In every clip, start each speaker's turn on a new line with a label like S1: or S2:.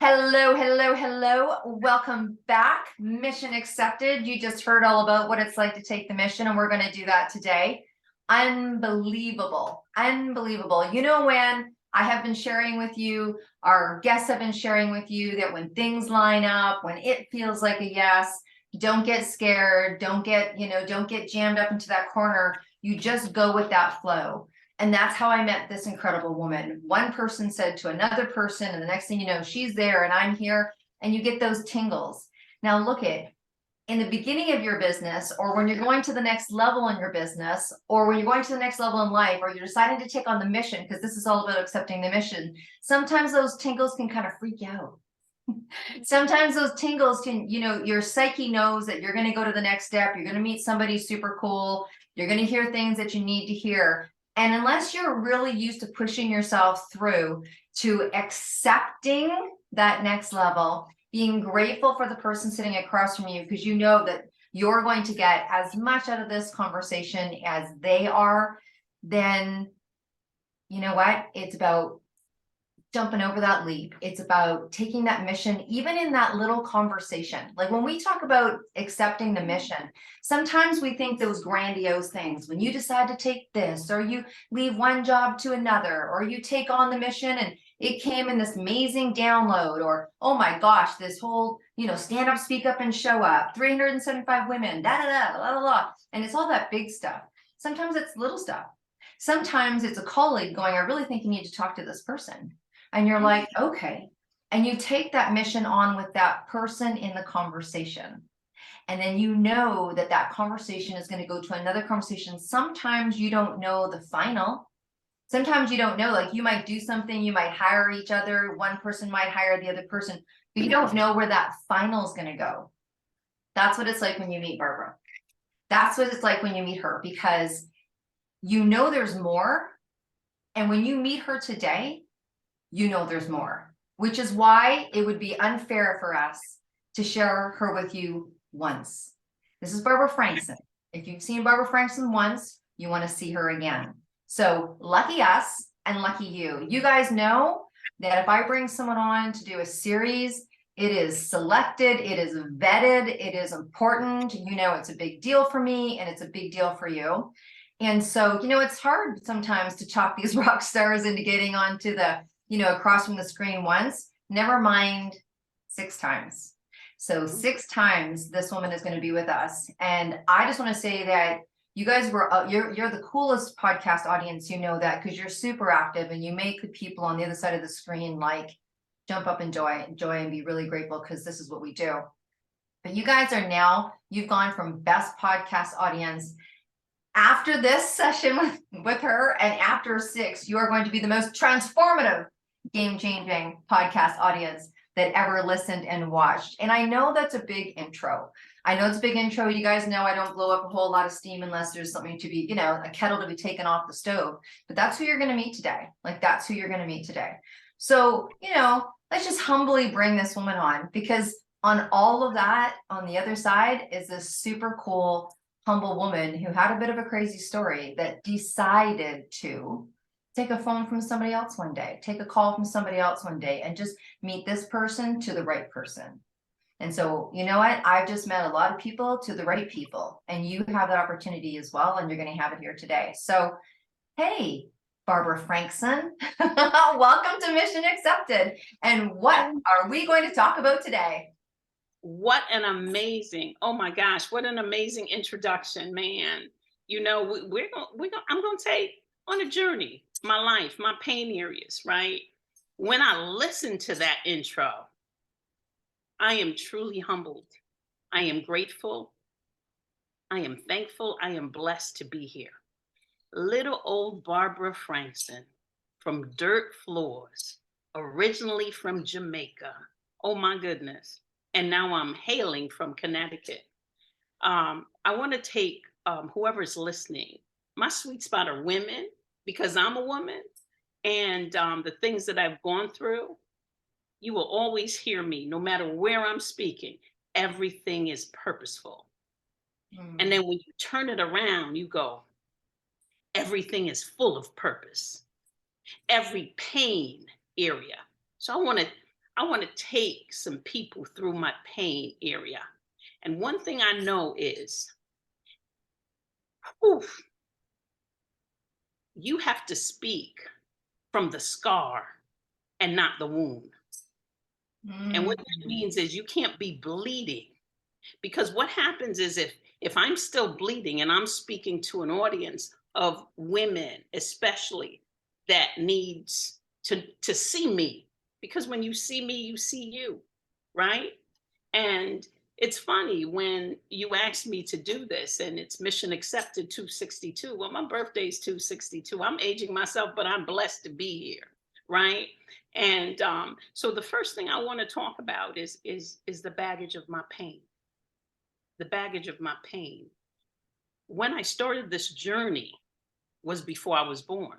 S1: Hello, hello, hello. Welcome back. Mission accepted. You just heard all about what it's like to take the mission, and we're going to do that today. Unbelievable. Unbelievable. You know, when I have been sharing with you, our guests have been sharing with you that when things line up, when it feels like a yes, don't get scared. Don't get jammed up into that corner. You just go with that flow. And that's how I met this incredible woman. One person said to another person, and the next thing you know, she's there and I'm here, and you get those tingles. Now, look at in the beginning of your business, or when you're going to the next level in your business, or when you're going to the next level in life, or you're deciding to take on the mission, because this is all about accepting the mission. Sometimes those tingles can kind of freak you out. Sometimes those tingles can, your psyche knows that you're going to go to the next step. You're going to meet somebody super cool. You're going to hear things that you need to hear. And unless you're really used to pushing yourself through to accepting that next level, being grateful for the person sitting across from you, because you know that you're going to get as much out of this conversation as they are, then you know what? It's about jumping over that leap. It's about taking that mission, even in that little conversation. Like when we talk about accepting the mission, sometimes we think those grandiose things. When you decide to take this, or you leave one job to another, or you take on the mission and it came in this amazing download, or, oh my gosh, this whole, stand up, speak up and show up, 375 women, da, da, da, la, la, la. And it's all that big stuff. Sometimes it's little stuff. Sometimes it's a colleague going, I really think you need to talk to this person. And you're like, okay. And you take that mission on with that person in the conversation. And then you know that that conversation is going to go to another conversation. Sometimes you don't know the final. Sometimes you don't know, like you might do something, you might hire each other. One person might hire the other person, but you don't know where that final is going to go. That's what it's like when you meet Barbara. That's what it's like when you meet her, because you know there's more. And when you meet her today, you know there's more, which is why it would be unfair for us to share her with you once. This is Barbara Frankson. If you've seen Barbara Frankson once, you want to see her again. So lucky us and lucky you. You guys know that if I bring someone on to do a series, it is selected, it is vetted, it is important. It's a big deal for me and it's a big deal for you. And so, it's hard sometimes to talk these rock stars into getting onto the across from the screen once, never mind 6 times. So 6 times this woman is going to be with us. And I just want to say that you guys were, you're the coolest podcast audience, that, because you're super active and you make the people on the other side of the screen like jump up and joy and be really grateful, because this is what we do. But you guys are you've gone from best podcast audience. After this session with her and after 6, you are going to be the most transformative, game-changing podcast audience that ever listened and watched. And I know that's a big intro. I know it's a big intro. You guys know I don't blow up a whole lot of steam unless there's something to be, a kettle to be taken off the stove. But that's who you're going to meet today. That's who you're going to meet today. So, let's just humbly bring this woman on, because on all of that, on the other side is this super cool, humble woman who had a bit of a crazy story that decided to take a phone from somebody else one day, take a call from somebody else one day, and just meet this person to the right person. And so, you know what? I've just met a lot of people to the right people, and you have that opportunity as well, and you're going to have it here today. So, hey, Barbara Frankson, welcome to Mission Accepted. And what are we going to talk about today?
S2: What an amazing, oh my gosh, what an amazing introduction, man. I'm going to take on a journey, my life, my pain areas, right? When I listen to that intro, I am truly humbled. I am grateful. I am thankful. I am blessed to be here. Little old Barbara Frankson from dirt floors, originally from Jamaica. Oh my goodness. And now I'm hailing from Connecticut. I want to take whoever's listening. My sweet spot are women, because I'm a woman, and the things that I've gone through, you will always hear me, no matter where I'm speaking, everything is purposeful. And then when you turn it around, you go, everything is full of purpose. Every pain area. So I want to take some people through my pain area. And one thing I know is, oof, you have to speak from the scar and not the wound. And what that
S1: Mm.
S2: means is you can't be bleeding, because what happens is if I'm still bleeding and I'm speaking to an audience of women especially that needs to see me, because when you see me you see you, right? And it's funny when you asked me to do this and it's mission accepted 262. Well, my birthday's 262. I'm aging myself, but I'm blessed to be here, right? And so the first thing I want to talk about is the baggage of my pain. The baggage of my pain. When I started this journey was before I was born.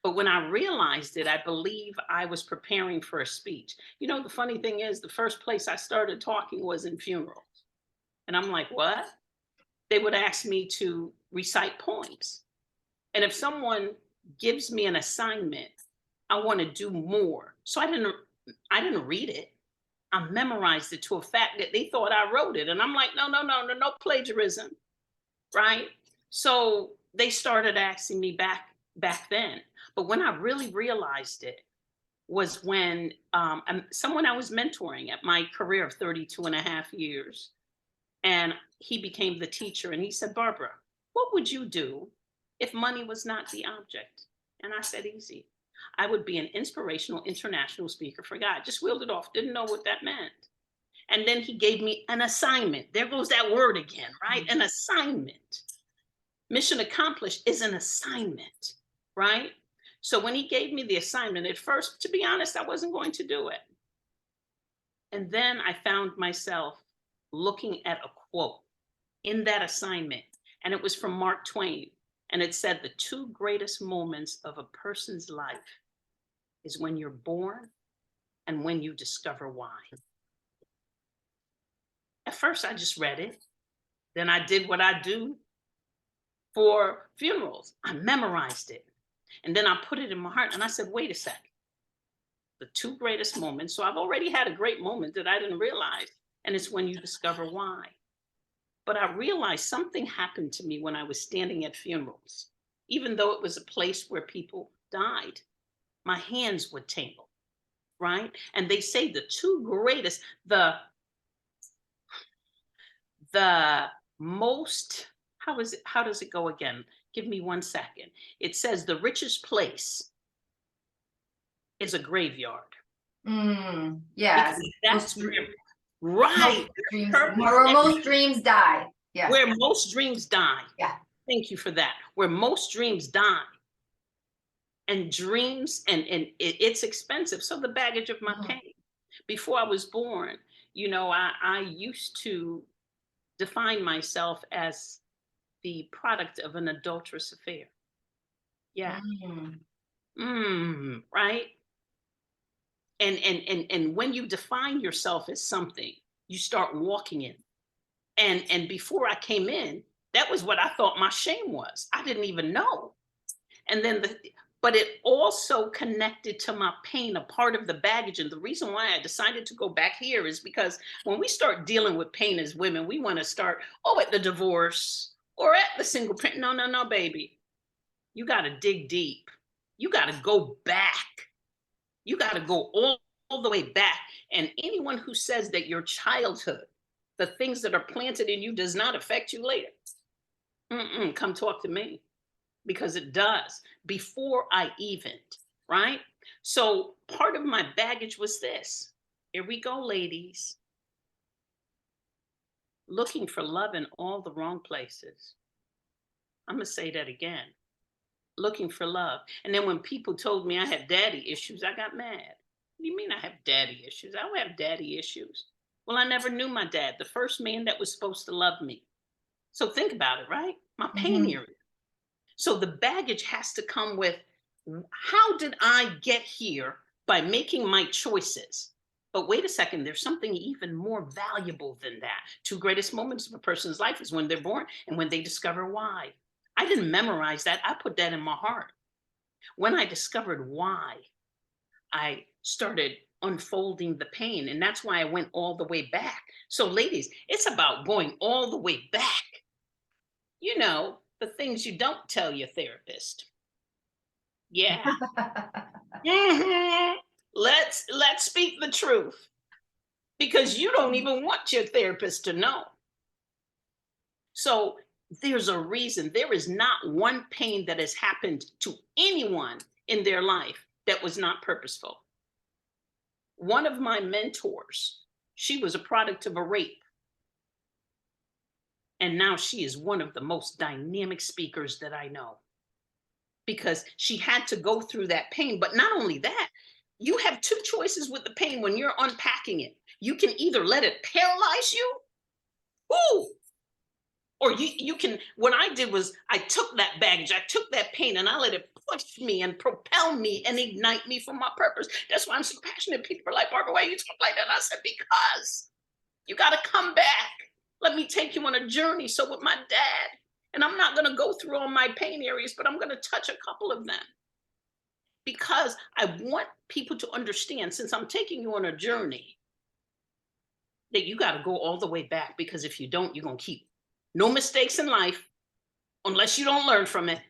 S2: But when I realized it, I believe I was preparing for a speech. You know, the funny thing is, the first place I started talking was in funerals. And I'm like, what? They would ask me to recite poems. And if someone gives me an assignment, I want to do more. So I didn't read it. I memorized it to a fact that they thought I wrote it. And I'm like, no, no, no, no, no plagiarism, right? So they started asking me back then. But when I really realized it was when someone I was mentoring at my career of 32 and a half years, and he became the teacher, and he said, Barbara, what would you do if money was not the object? And I said, easy. I would be an inspirational international speaker for God. Just wheeled it off, didn't know what that meant. And then he gave me an assignment. There goes that word again, right? An assignment. Mission accomplished is an assignment, right? So when he gave me the assignment, at first, to be honest, I wasn't going to do it. And then I found myself looking at a quote in that assignment, and it was from Mark Twain. And it said, the two greatest moments of a person's life is when you're born and when you discover why. At first, I just read it. Then I did what I do for funerals. I memorized it. And then I put it in my heart and I said, wait a second. The two greatest moments. So I've already had a great moment that I didn't realize. And it's when you discover why. But I realized something happened to me when I was standing at funerals. Even though it was a place where people died, my hands would tingle, right? And they say the two greatest, the most, how does it go again? Give me 1 second. It says the richest place is a graveyard.
S1: Yes.
S2: Because that's where, right.
S1: Where most dreams die. Yeah.
S2: Where most dreams die.
S1: Yeah.
S2: Thank you for that. Where most dreams die. And dreams, and it's expensive. So the baggage of my pain. Before I was born, you know, I used to define myself as the product of an adulterous affair. Yeah. Right. And when you define yourself as something, you start walking in. And before I came in, that was what I thought my shame was. I didn't even know. And then but it also connected to my pain, a part of the baggage. And the reason why I decided to go back here is because when we start dealing with pain as women, we want to start, at the divorce or at the single parent. No, no, no, baby. You got to dig deep. You got to go back. You got to go all the way back. And anyone who says that your childhood, the things that are planted in you, does not affect you later, come talk to me. Because it does, before I even, right? So part of my baggage was this. Here we go, ladies. Looking for love in all the wrong places. I'm going to say that again. Looking for love. And then when people told me I had daddy issues, I got mad. What do you mean I have daddy issues? I don't have daddy issues. Well, I never knew my dad, the first man that was supposed to love me. So think about it, right? My pain area. So the baggage has to come with, how did I get here by making my choices? But wait a second, there's something even more valuable than that. Two greatest moments of a person's life is when they're born and when they discover why. I didn't memorize that. I put that in my heart. When I discovered why, I started unfolding the pain. And that's why I went all the way back. So, ladies, it's about going all the way back. You know, the things you don't tell your therapist. Yeah. Mhm. Let's speak the truth because you don't even want your therapist to know. So there's a reason. There is not one pain that has happened to anyone in their life that was not purposeful. One of my mentors, she was a product of a rape. And now she is one of the most dynamic speakers that I know because she had to go through that pain. But not only that, you have two choices with the pain when you're unpacking it. You can either let it paralyze you, ooh, or you can. What I did was I took that baggage, I took that pain, and I let it push me and propel me and ignite me for my purpose. That's why I'm so passionate. People are like, Barbara, why you talk like that? I said, because you got to come back. Let me take you on a journey. So with my dad, and I'm not going to go through all my pain areas, but I'm going to touch a couple of them because I want people to understand, since I'm taking you on a journey, that you got to go all the way back, because if you don't, you're going to keep no mistakes in life unless you don't learn from it.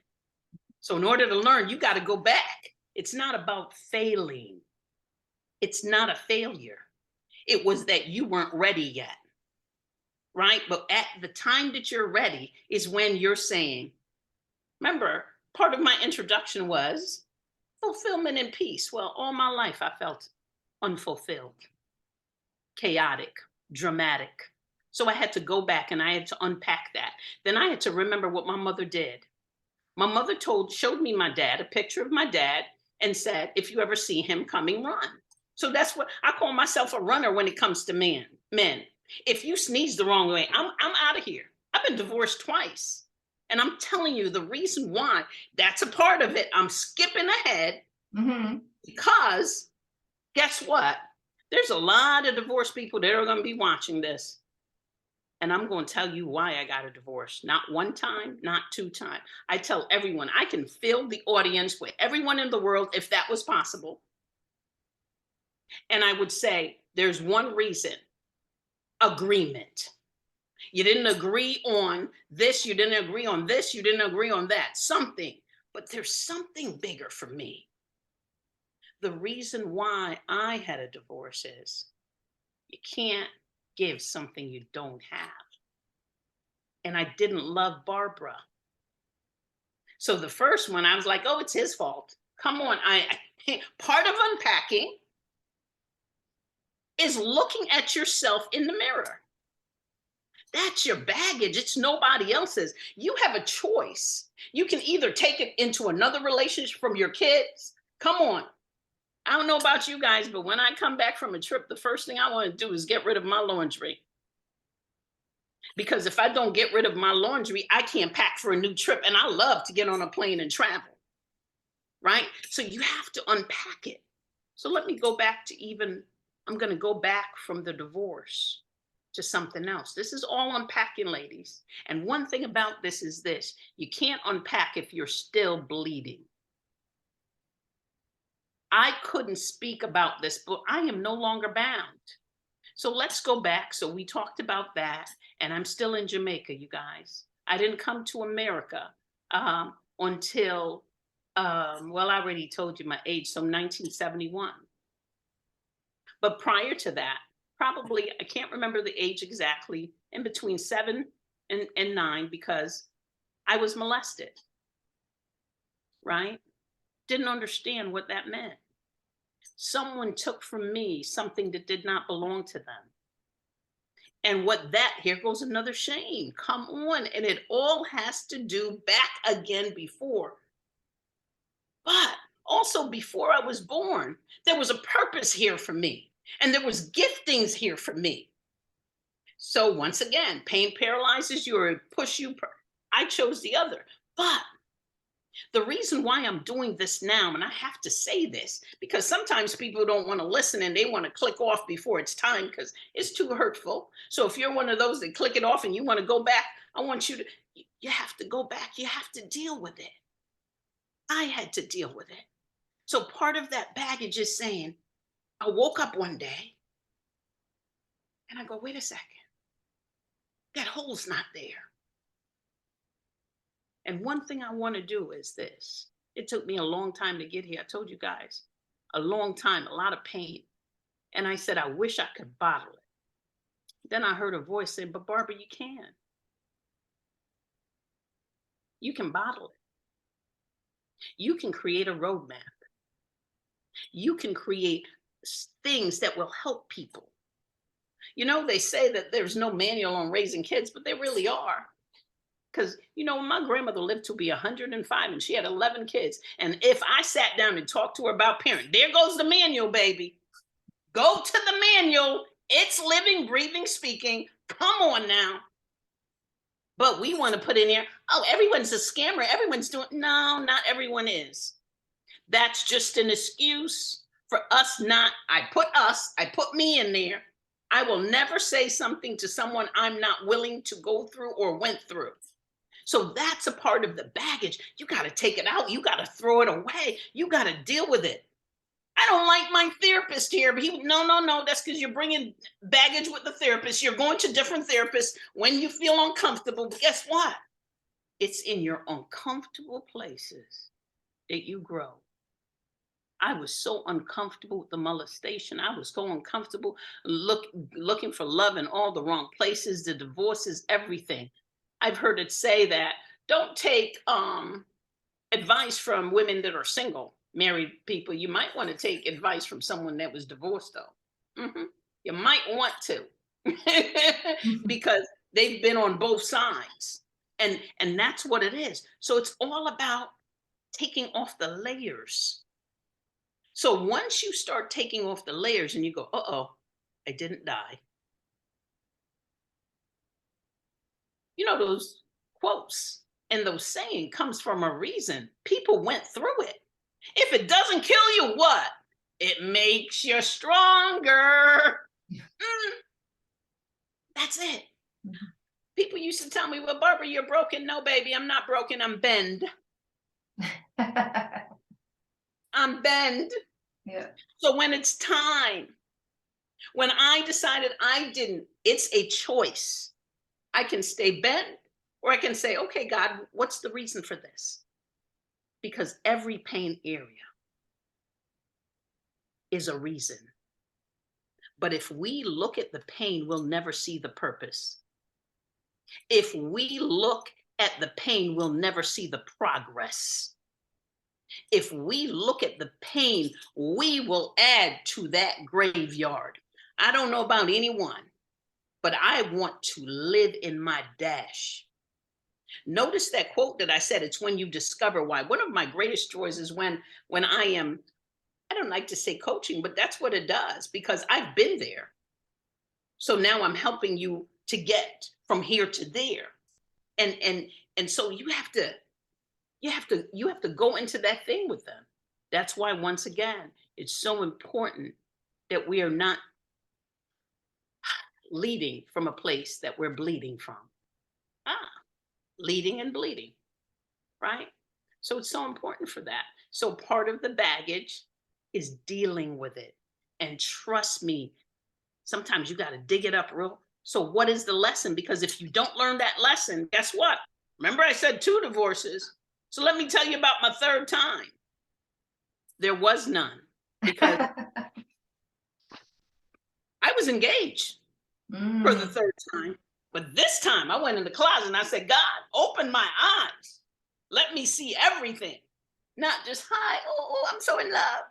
S2: So in order to learn, you got to go back. It's not about failing. It's not a failure. It was that you weren't ready yet. Right? But at the time that you're ready is when you're saying, remember, part of my introduction was fulfillment and peace. Well, all my life I felt unfulfilled, chaotic, dramatic. So I had to go back and I had to unpack that. Then I had to remember what my mother did. My mother showed me my dad, a picture of my dad, and said, if you ever see him coming, run. So that's what I call myself, a runner when it comes to men. If you sneeze the wrong way, I'm out of here. I've been divorced twice. And I'm telling you the reason why, that's a part of it. I'm skipping ahead because guess what? There's a lot of divorced people that are going to be watching this. And I'm going to tell you why I got a divorce. Not one time, not two times. I tell everyone, I can fill the audience with everyone in the world if that was possible. And I would say there's one reason: agreement. You didn't agree on this, you didn't agree on this, you didn't agree on that, something. But there's something bigger for me. The reason why I had a divorce is you can't give something you don't have. And I didn't love Barbara. So the first one, I was like, oh, it's his fault. Come on. Part of unpacking is looking at yourself in the mirror. That's your baggage. It's nobody else's. You have a choice. You can either take it into another relationship from your kids. Come on. I don't know about you guys, but when I come back from a trip, the first thing I want to do is get rid of my laundry. Because if I don't get rid of my laundry, I can't pack for a new trip. And I love to get on a plane and travel. Right? So you have to unpack it. So let me go back to I'm going to go back from the divorce to something else. This is all unpacking, ladies. And one thing about this is this: you can't unpack if you're still bleeding. I couldn't speak about this, but I am no longer bound. So let's go back. So we talked about that, and I'm still in Jamaica, you guys. I didn't come to America until, well, I already told you my age, so 1971. But prior to that, probably, I can't remember the age exactly, in between 7 and 9, because I was molested, right? Didn't understand what that meant. Someone took from me something that did not belong to them. And here goes another shame. Come on. And it all has to do back again before. But also before I was born, there was a purpose here for me. And there was giftings here for me. So once again, pain paralyzes you or push you. I chose the other. But the reason why I'm doing this now, and I have to say this, because sometimes people don't want to listen and they want to click off before it's time because it's too hurtful. So if you're one of those that click it off and you want to go back, I want you have to go back. You have to deal with it. I had to deal with it. So part of that baggage is saying, I woke up one day and I go, wait a second, that hole's not there. And one thing I want to do is this. It took me a long time to get here. I told you guys, a long time, a lot of pain. And I said, I wish I could bottle it. Then I heard a voice say, but Barbara, you can. You can bottle it. You can create a roadmap. You can create things that will help people. You know, they say that there's no manual on raising kids, but there really are. Because, you know, my grandmother lived to be 105 and she had 11 kids. And if I sat down and talked to her about parenting, there goes the manual, baby. Go to the manual. It's living, breathing, speaking. Come on now. But we want to put in there, oh, everyone's a scammer. Everyone's doing, no, not everyone is. That's just an excuse for us not, I put me in there. I will never say something to someone I'm not willing to go through or went through. So that's a part of the baggage. You got to take it out. You got to throw it away. You got to deal with it. I don't like my therapist here, but no, that's because you're bringing baggage with the therapist. You're going to different therapists when you feel uncomfortable. But guess what? It's in your uncomfortable places that you grow. I was so uncomfortable with the molestation. I was so uncomfortable looking for love in all the wrong places, the divorces, everything. I've heard it say that don't take advice from women that are single, married people. You might want to take advice from someone that was divorced, though. You might want to because they've been on both sides. And that's what it is. So it's all about taking off the layers. So once you start taking off the layers and you go, uh-oh, I didn't die. You know, those quotes and those saying comes from a reason. People went through it. If it doesn't kill you, what? It makes you stronger. That's it. People used to tell me, well, Barbara, you're broken. No, baby, I'm not broken. I'm bend. I'm bend.
S1: Yeah.
S2: So when it's time, when I decided I didn't, it's a choice. I can stay bent or I can say, okay, God, what's the reason for this? Because every pain area is a reason. But if we look at the pain, we'll never see the purpose. If we look at the pain, we'll never see the progress. If we look at the pain, we will add to that graveyard. I don't know about anyone, but I want to live in my dash. Notice that quote that I said, it's when you discover why. One of my greatest joys is when I am, I don't like to say coaching, but that's what it does because I've been there. So now I'm helping you to get from here to there. And so you have to go into that thing with them. That's why, once again, it's so important that we are not leading from a place that we're bleeding from. Leading and bleeding, right? So it's so important for that. So part of the baggage is dealing with it. And trust me, sometimes you got to dig it up real. So what is the lesson? Because if you don't learn that lesson, guess what? Remember I said 2 divorces. So let me tell you about my third time. There was none because I was engaged for the third time. But this time I went in the closet and I said, God, open my eyes. Let me see everything. Not just, hi, oh, I'm so in love.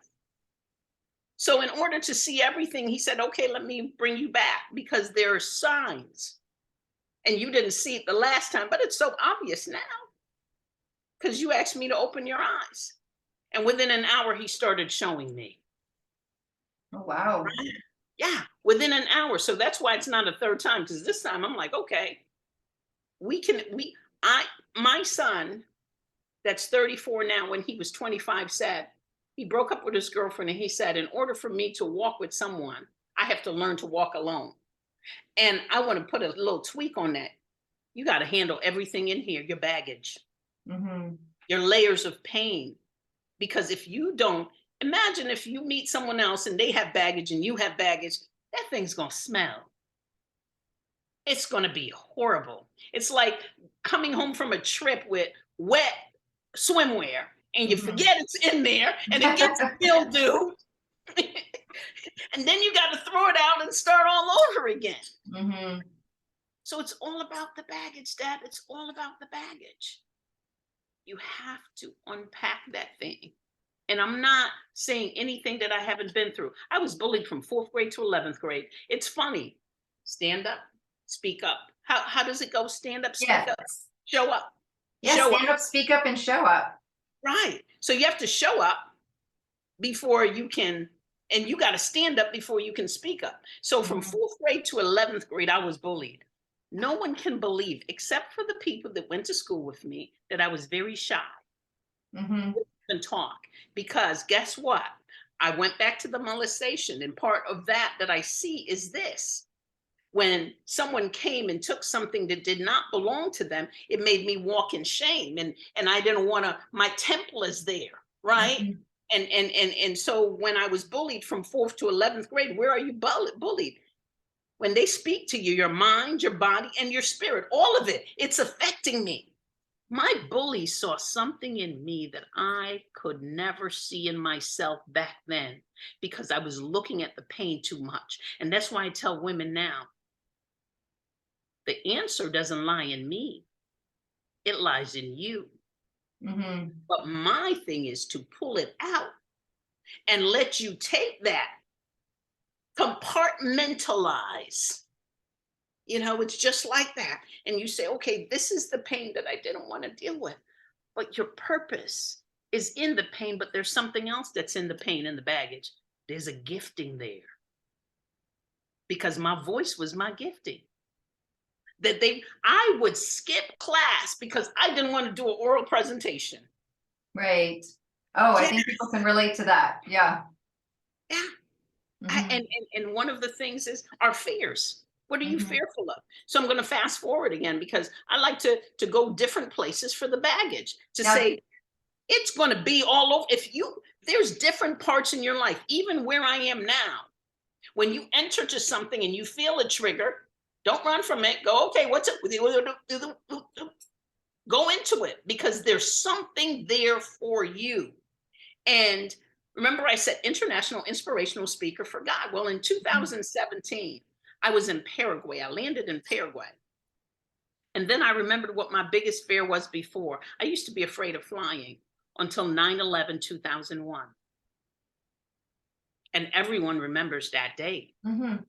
S2: So in order to see everything, he said, okay, let me bring you back because there are signs. And you didn't see it the last time, but it's so obvious now because you asked me to open your eyes. And within an hour, he started showing me.
S1: Oh, wow.
S2: Right? Yeah, within an hour. So that's why it's not a third time, because this time I'm like, okay, my son that's 34 now, when he was 25, said, he broke up with his girlfriend and he said, in order for me to walk with someone, I have to learn to walk alone. And I want to put a little tweak on that. You got to handle everything in here, your baggage, your layers of pain. Because if you don't, Imagine if you meet someone else and they have baggage and you have baggage, that thing's going to smell. It's going to be horrible. It's like coming home from a trip with wet swimwear and you
S1: Mhm.
S2: forget it's in there and it gets mildew. And then you got to throw it out and start all over again.
S1: Mhm.
S2: So it's all about the baggage, Dad. It's all about the baggage. You have to unpack that thing. And I'm not saying anything that I haven't been through. I was bullied from 4th grade to 11th grade. It's funny. Stand up, speak up. How does it go? Stand up, speak up,
S1: Yes.
S2: show up,
S1: Yes,
S2: show up.
S1: stand up, speak up, and show up.
S2: Right. So you have to show up before you can, and you got to stand up before you can speak up. So from
S1: Mhm.
S2: 4th grade to 11th grade, I was bullied. No one can believe, except for the people that went to school with me, that I was very shy
S1: Mhm.
S2: and talk. Because guess what? I went back to the molestation, and part of that I see is this. When someone came and took something that did not belong to them, it made me walk in shame, and I didn't want to. My temple is there, right?
S1: Mhm.
S2: And so when I was bullied from 4th to 11th grade, where are you bullied? When they speak to you, your mind, your body, and your spirit, all of it, it's affecting me. My bully saw something in me that I could never see in myself back then because I was looking at the pain too much. And that's why I tell women now, the answer doesn't lie in me, it lies in you.
S1: Mhm.
S2: But my thing is to pull it out and let you take that, compartmentalize. It's just like that. And you say, okay, this is the pain that I didn't want to deal with. But your purpose is in the pain, but there's something else that's in the pain and the baggage. There's a gifting there because my voice was my gifting. I would skip class because I didn't want to do an oral presentation.
S1: Right. Oh, I
S2: Yeah,
S1: think people can relate to that. Yeah.
S2: yeah.
S1: Mhm.
S2: And one of the things is our fears. What are you
S1: Mhm.
S2: fearful of? So I'm going to fast forward again because I like to go different places for the baggage to
S1: Now,
S2: say it's going to be all over. There's different parts in your life, even where I am now. When you enter to something and you feel a trigger, don't run from it. Go, okay, what's up with you? Go into it because there's something there for you. And remember, I said international inspirational speaker for God. Well, in
S1: mhm.
S2: 2017, I was in Paraguay. I landed in Paraguay. And then I remembered what my biggest fear was before. I used to be afraid of flying until 9/11, 2001. And everyone remembers that day.
S1: Mhm.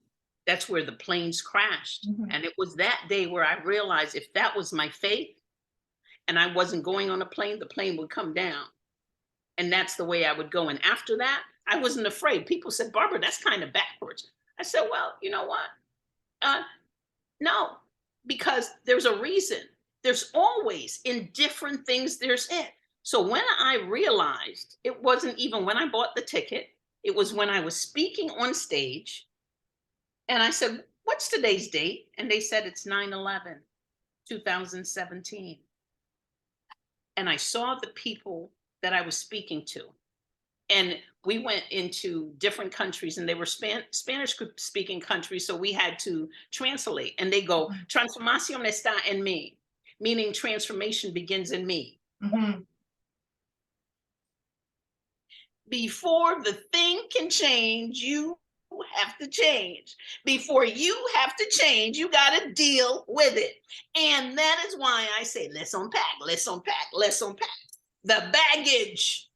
S2: That's where the planes crashed.
S1: Mhm.
S2: And it was that day where I realized if that was my faith and I wasn't going on a plane, the plane would come down. And that's the way I would go. And after that, I wasn't afraid. People said, Barbara, that's kind of backwards. I said, well, you know what? Uh, no, because there's a reason. There's always in different things, there's it. So when I realized it wasn't even when I bought the ticket, it was when I was speaking on stage. And I said, what's today's date? And they said, it's 9/11, 2017. And I saw the people that I was speaking to. And we went into different countries and they were Spanish speaking countries. So we had to translate and they go,
S1: Mhm.
S2: transformación está en mí, meaning transformation begins in me.
S1: Mhm.
S2: Before the thing can change, you have to change. Before you have to change, you got to deal with it. And that is why I say, let's unpack, let's unpack, let's unpack the baggage.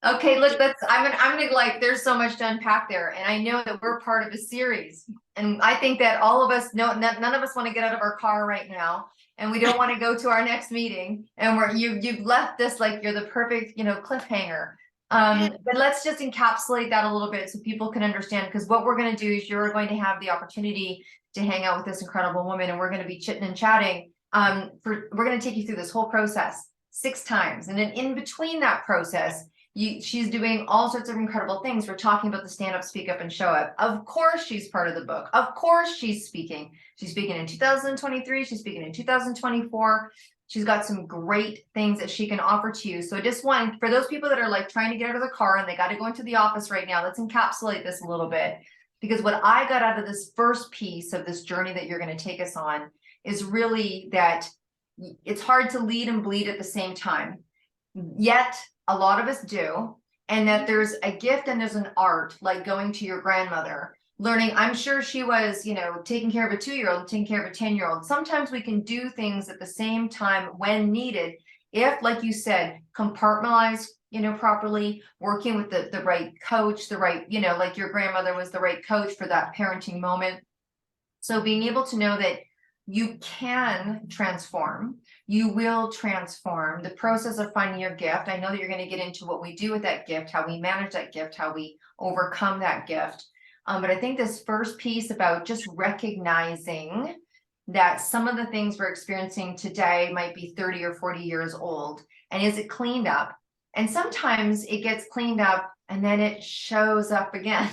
S1: Okay, look, I'm gonna like, there's so much to unpack there. And I know that we're part of a series. And I think that all of us know, none of us want to get out of our car right now. And we don't want to go to our next meeting. And you've left this like you're the perfect, cliffhanger.
S2: Yeah.
S1: But let's just encapsulate that a little bit so people can understand, because what we're going to do is you're going to have the opportunity to hang out with this incredible woman, and we're going to be chitting and chatting. We're going to take you through this whole process 6 times. And then in between that process, she's doing all sorts of incredible things. We're talking about the stand up, speak up, and show up. Of course, she's part of the book. Of course, she's speaking. She's speaking in 2023. She's speaking in 2024. She's got some great things that she can offer to you. So I just want, for those people that are like trying to get out of the car and they got to go into the office right now, let's encapsulate this a little bit. Because what I got out of this first piece of this journey that you're going to take us on is really that it's hard to lead and bleed at the same time. Yet a lot of us do. And that there's a gift and there's an art, like going to your grandmother, learning. I'm sure she was, taking care of a 2-year-old, taking care of a 10-year-old. Sometimes we can do things at the same time when needed. If, like you said, compartmentalize, properly, working with the right coach, the right, like your grandmother was the right coach for that parenting moment. So being able to know that you can transform, you will transform the process of finding your gift. I know that you're going to get into what we do with that gift, how we manage that gift, how we overcome that gift. But I think this first piece about just recognizing that some of the things we're experiencing today might be 30 or 40 years old. And is it cleaned up? And sometimes it gets cleaned up and then it shows up again,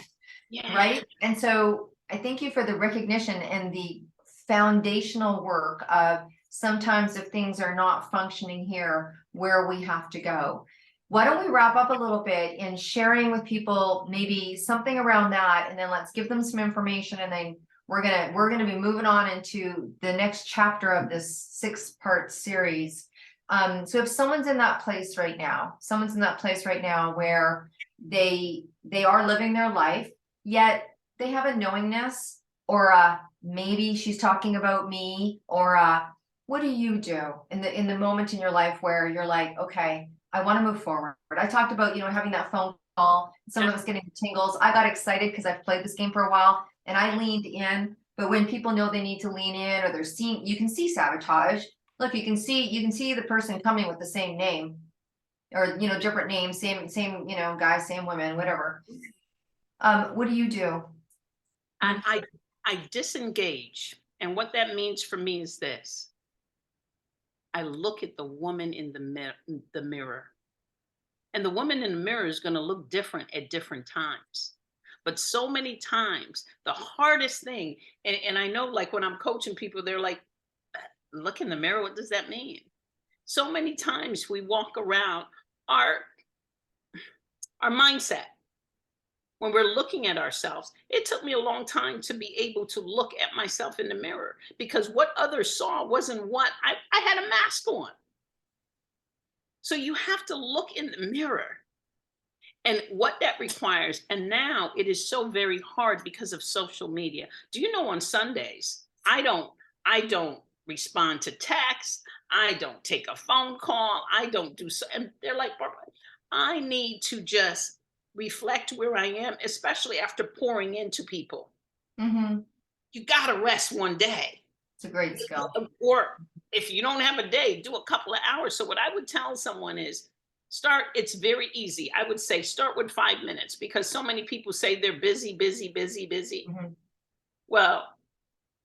S2: Yeah.
S1: right? And so I thank you for the recognition and the foundational work of sometimes if things are not functioning here, where we have to go. Why don't we wrap up a little bit in sharing with people maybe something around that, and then let's give them some information, and then we're gonna be moving on into the next chapter of this 6-part series. So if someone's in that place right now, where they are living their life, yet they have a knowingness, or maybe she's talking about me, or what do you do in the moment in your life where you're like, okay, I want to move forward. I talked about, having that phone call, some of us getting the tingles. I got excited because I've played this game for a while and I leaned in. But when people know they need to lean in, or they're seeing, you can see sabotage. Look, you can see the person coming with the same name, or different names, same guys, same women, whatever. What do you do?
S2: I disengage. And what that means for me is this. I look at the woman in the mirror. And the woman in the mirror is going to look different at different times. But so many times, the hardest thing, and I know, like, when I'm coaching people, they're like, look in the mirror, what does that mean? So many times we walk around our mindset. When we're looking at ourselves, it took me a long time to be able to look at myself in the mirror, because what others saw wasn't what I had a mask on. So you have to look in the mirror, and what that requires. And now it is so very hard because of social media. Do you know, on Sundays, I don't respond to text. I don't take a phone call. I don't do so. And they're like, Barbara, I need to just reflect where I am, especially after pouring into people.
S1: Mm-hmm.
S2: You got to rest one day.
S1: It's a great skill.
S2: Or if you don't have a day, do a couple of hours. So what I would tell someone is it's very easy. I would say start with 5 minutes, because so many people say they're busy.
S1: Mm-hmm.
S2: Well,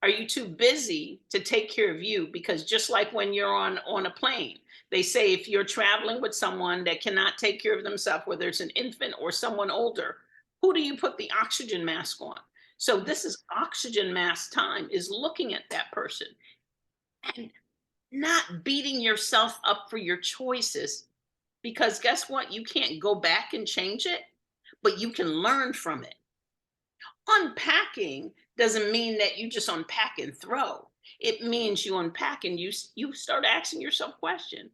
S2: are you too busy to take care of you? Because just like when you're on a plane, they say if you're traveling with someone that cannot take care of themselves, whether it's an infant or someone older, who do you put the oxygen mask on? So this is oxygen mask time, is looking at that person and not beating yourself up for your choices, because guess what? You can't go back and change it, but you can learn from it. Unpacking doesn't mean that you just unpack and throw. It means you unpack and you start asking yourself questions.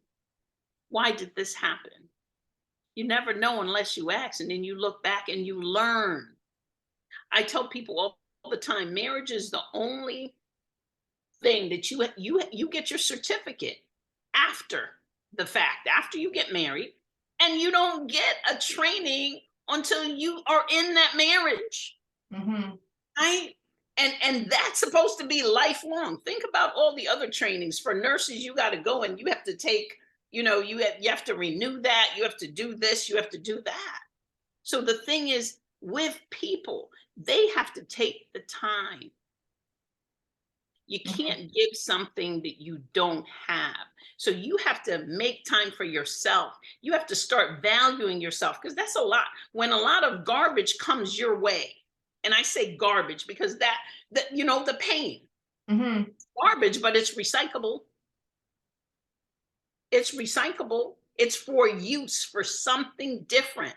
S2: Why did this happen? You never know unless you ask, and then you look back and you learn. I tell people all the time, marriage is the only thing that you get your certificate after the fact, after you get married, and you don't get a training until you are in that marriage.
S1: Mm-hmm.
S2: And that's supposed to be lifelong. Think about all the other trainings. For nurses, you got to go and you have to take, you have to renew that, you have to do this, you have to do that. So the thing is, with people, they have to take the time. You can't give something that you don't have. So you have to make time for yourself. You have to start valuing yourself, because that's a lot. When a lot of garbage comes your way, and I say garbage because the pain,
S1: Mm-hmm.
S2: garbage, but it's recyclable. It's recyclable. It's for use for something different.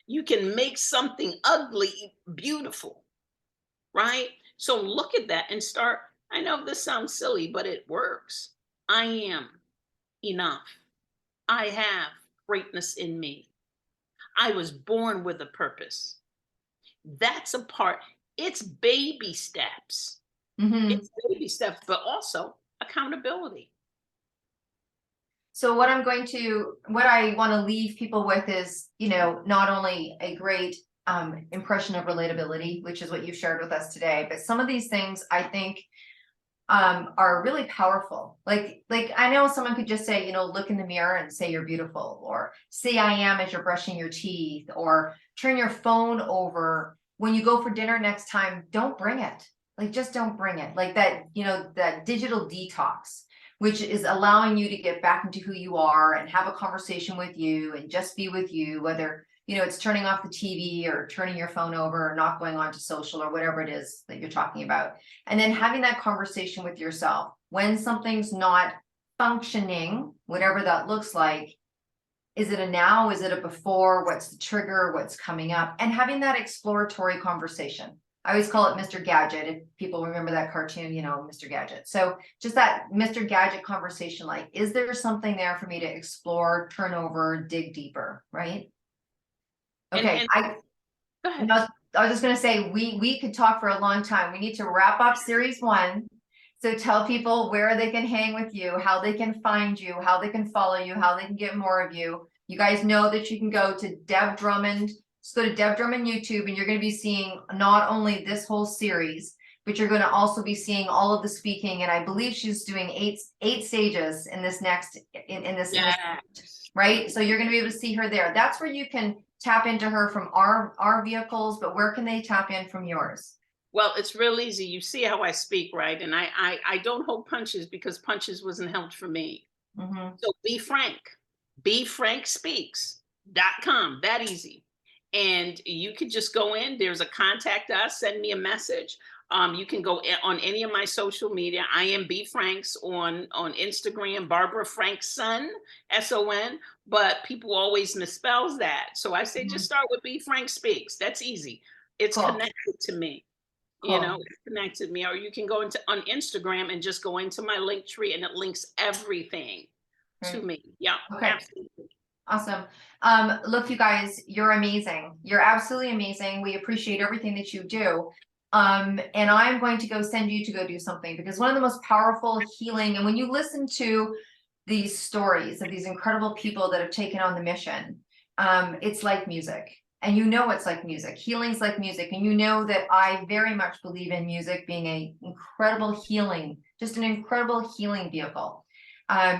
S2: You can make something ugly beautiful, right? So look at that and start. I know this sounds silly, but it works. I am enough. I have greatness in me. I was born with a purpose. That's a part. It's baby steps.
S1: Mhm.
S2: It's baby steps, but also accountability.
S1: So what I want to leave people with is, not only a great impression of relatability, which is what you've shared with us today, but some of these things I think are really powerful. Like I know someone could just say, look in the mirror and say you're beautiful, or say I am as you're brushing your teeth, or turn your phone over when you go for dinner next time. Don't bring it. Like, just don't bring it. Like that, that digital detox, which is allowing you to get back into who you are and have a conversation with you and just be with you, whether it's turning off the TV or turning your phone over or not going on to social or whatever it is that you're talking about. And then having that conversation with yourself when something's not functioning, whatever that looks like. Is it a now? Is it a before? What's the trigger? What's coming up? And having that exploratory conversation. I always call it Mr. Gadget. If people remember that cartoon, Mr. Gadget. So just that Mr. Gadget conversation, like, is there something there for me to explore, turn over, dig deeper, right? Okay,
S2: Go ahead.
S1: I was just going to say, we could talk for a long time. We need to wrap up series 1. So tell people where they can hang with you, how they can find you, how they can follow you, how they can get more of you. You guys know that you can go to Deb Drummond. Just go to Deb Drummond YouTube, and you're going to be seeing not only this whole series, but you're going to also be seeing all of the speaking. And I believe she's doing eight stages in this next in this, right? So you're going to be able to see her there. That's where you can tap into her from our vehicles, but where can they tap in from yours?
S2: Well, it's real easy. You see how I speak, right? And I don't hold punches, because punches wasn't helped for me.
S1: Mm-hmm.
S2: So be frank. BeFrankSpeaks.com. That easy. And you could just go in. There's a contact us, send me a message. You can go on any of my social media. I am B Franks on Instagram, Barbara Frankson, SON, but people always misspells that. So I say, just start with B Frank Speaks. That's easy. It's connected to me. It's connected to me. Or you can go on Instagram and just go into my link tree, and it links everything to me. Yeah, absolutely.
S1: Awesome. Look, you guys, you're amazing. You're absolutely amazing. We appreciate everything that you do. And I'm going to go send you to go do something, because one of the most powerful healing, and when you listen to these stories of these incredible people that have taken on the mission, it's like music. And it's like music. Healing's like music. And that I very much believe in music being an incredible healing vehicle.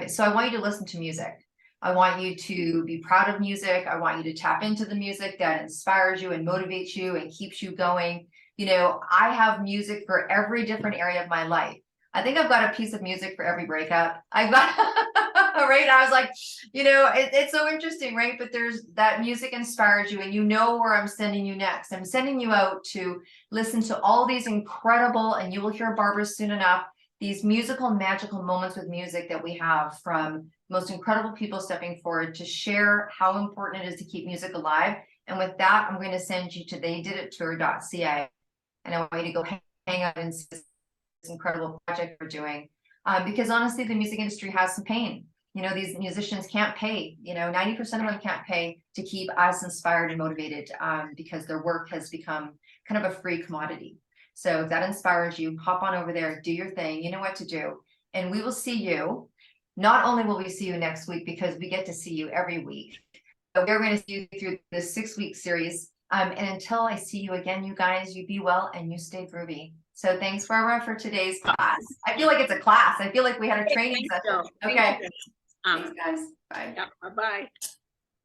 S1: So I want you to listen to music. I want you to be proud of music. I want you to tap into the music that inspires you and motivates you and keeps you going. I have music for every different area of my life. I think I've got a piece of music for every breakup. I've got, right? I was like, it's so interesting, right? But there's that music inspires you, and where I'm sending you next. I'm sending you out to listen to all these incredible, and you will hear Barbara soon enough, these musical, magical moments with music that we have from most incredible people stepping forward to share how important it is to keep music alive. And with that, I'm going to send you to theydidittour.ca, and I want you to go hang out and see this incredible project we're doing. Because honestly, the music industry has some pain. These musicians can't pay, 90% of them can't pay to keep us inspired and motivated, because their work has become kind of a free commodity. So if that inspires you, hop on over there, do your thing. You know what to do. And we will see you. Not only will we see you next week, because we get to see you every week, but we're going to see you through this 6-week series. And until I see you again, you guys, you be well and you stay groovy. So thanks, Barbara, for today's class. I feel like it's a class. I feel like we had a training session. Okay.
S2: Thanks,
S1: guys. Bye.
S2: Yeah, bye-bye.